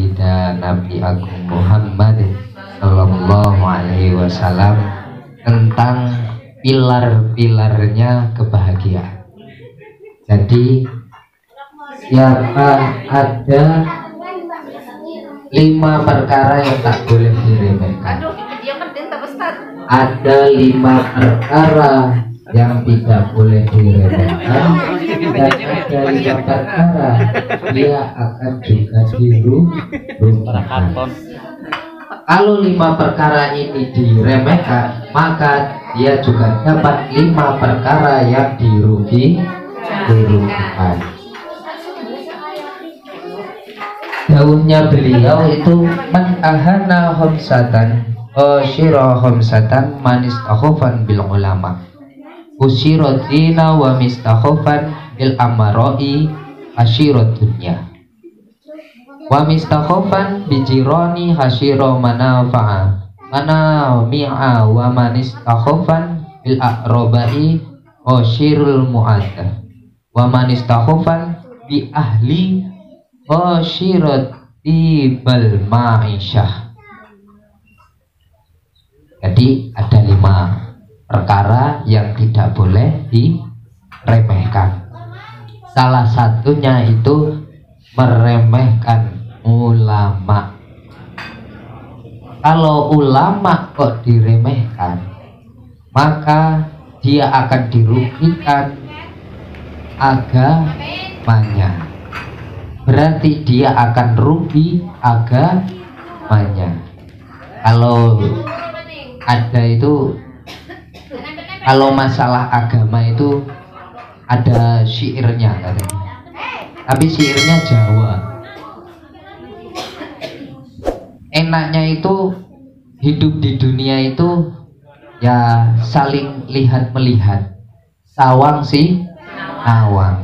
Baginda Nabi Agung Muhammad Sallallahu Alaihi Wasallam tentang pilar-pilarnya kebahagiaan. Jadi siapa ada 5 perkara yang tak boleh diremehkan. Ada 5 perkara yang tidak boleh diremehkan, dan ada 5 perkara dia akan juga dirumahkan. Kalau 5 perkara ini diremehkan, maka dia juga dapat 5 perkara yang dirugikan. Daunnya beliau itu man ahana khamsatan asyira khamsatan man istakhafan bil ulama usyiradina wa mistakhafan bil amaroi asyirat dunya wa mistakhafan bijirani hasyira manafa'a manami'a wa man istakhafan bil aqrabai asyirul mu'addah wa man istakhafan bi ahli asyirati bal ma'isyah. Jadi ada 5 perkara yang tidak boleh diremehkan. Salah satunya itu meremehkan ulama. Kalau ulama kok diremehkan, maka dia akan dirugikan agamanya. Berarti dia akan rugi agamanya. Kalau ada itu, kalau masalah agama itu ada syairnya katanya, tapi syairnya Jawa. Enaknya itu hidup di dunia itu ya saling lihat melihat, sawang si awang.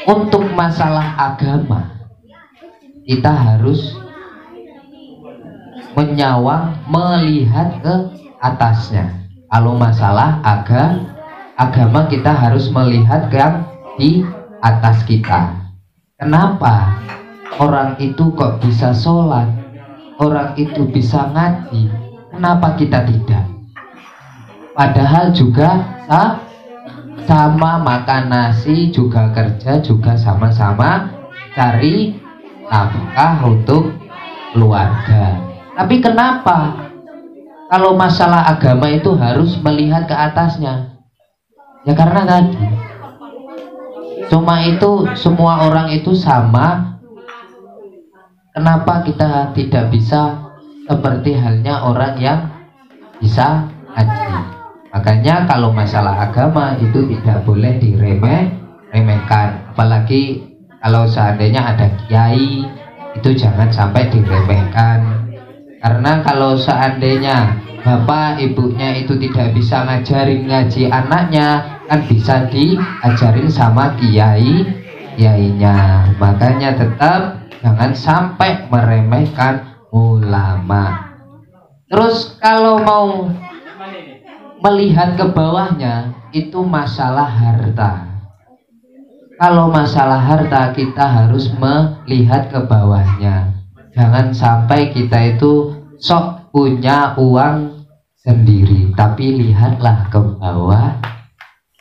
Untuk masalah agama kita harus menyawang, melihat ke atasnya. Kalau masalah agama kita harus melihat yang di atas kita. Kenapa orang itu kok bisa sholat, orang itu bisa ngaji, kenapa kita tidak? Padahal juga sama makan nasi, juga kerja, juga sama-sama cari nafkah untuk keluarga. Tapi kenapa kalau masalah agama itu harus melihat ke atasnya? Ya karena tadi cuma itu, semua orang itu sama. Kenapa kita tidak bisa seperti halnya orang yang bisa haji? Makanya kalau masalah agama itu tidak boleh diremehkan. Apalagi kalau seandainya ada kiai, itu jangan sampai diremehkan. Karena kalau seandainya bapak ibunya itu tidak bisa ngaji anaknya, kan bisa diajarin sama kiainya. Makanya tetap jangan sampai meremehkan ulama. Terus kalau mau melihat ke bawahnya, itu masalah harta. Kalau masalah harta kita harus melihat ke bawahnya. Jangan sampai kita itu sok punya uang sendiri, tapi lihatlah ke bawah.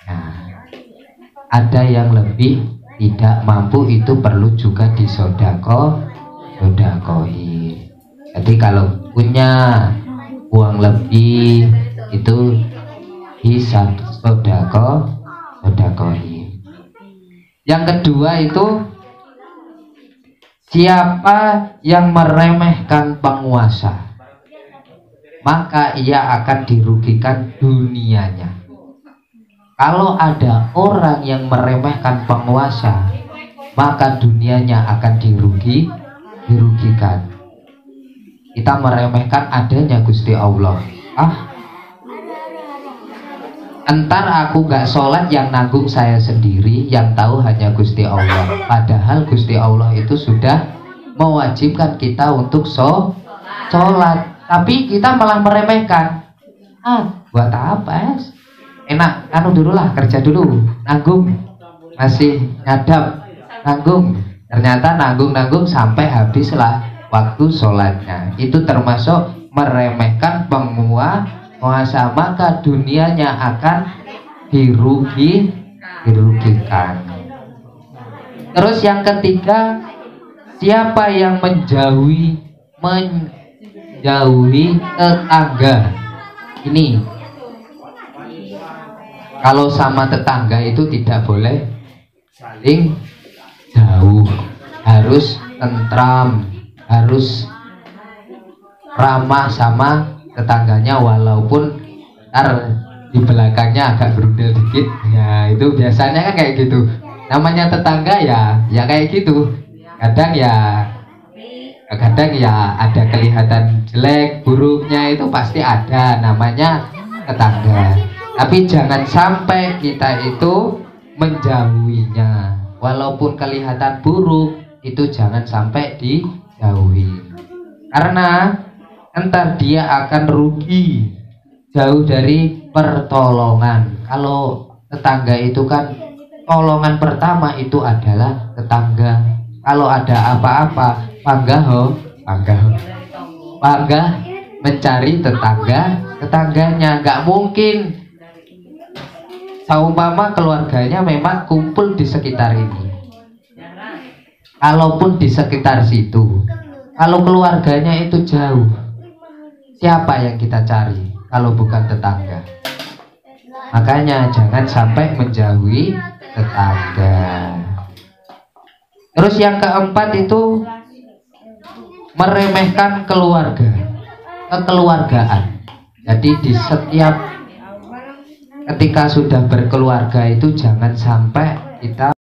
Nah, ada yang lebih tidak mampu, itu perlu juga disodakohi. Jadi kalau punya uang lebih itu bisa sodakohi. Yang kedua itu, siapa yang meremehkan penguasa, maka ia akan dirugikan dunianya. Kalau ada orang yang meremehkan penguasa, maka dunianya akan dirugikan. Kita meremehkan adanya Gusti Allah. Entar aku gak sholat, yang nanggung saya sendiri, yang tahu hanya Gusti Allah. Padahal Gusti Allah itu sudah mewajibkan kita untuk sholat, tapi kita malah meremehkan. Buat apa? Enak, dulu lah, kerja dulu, nanggung, masih nyadap, nanggung. ternyata nanggung-nanggung sampai habislah waktu sholatnya. Itu termasuk meremehkan penguasa, maka dunianya akan dirugikan. Terus yang ketiga, siapa yang menjauhi tetangga. Ini kalau sama tetangga itu tidak boleh saling jauh, harus tentram, harus ramah sama tetangganya, walaupun ntar di belakangnya agak berundel dikit. Ya itu biasanya kan kayak gitu. Namanya tetangga ya kayak gitu. Kadang ya ada kelihatan jelek buruknya, itu pasti ada, namanya tetangga. Tapi jangan sampai kita itu menjauhinya, walaupun kelihatan buruk itu jangan sampai dijauhi, karena entar dia akan rugi, jauh dari pertolongan. Kalau tetangga itu kan tolongan pertama itu adalah tetangga. Kalau ada apa-apa panggah mencari tetangganya. Nggak mungkin saumpama keluarganya memang kumpul di sekitar ini, kalaupun di sekitar situ, kalau keluarganya itu jauh, siapa yang kita cari kalau bukan tetangga? Makanya jangan sampai menjauhi tetangga. Terus yang keempat itu meremehkan kekeluargaan. Jadi di setiap ketika sudah berkeluarga itu jangan sampai kita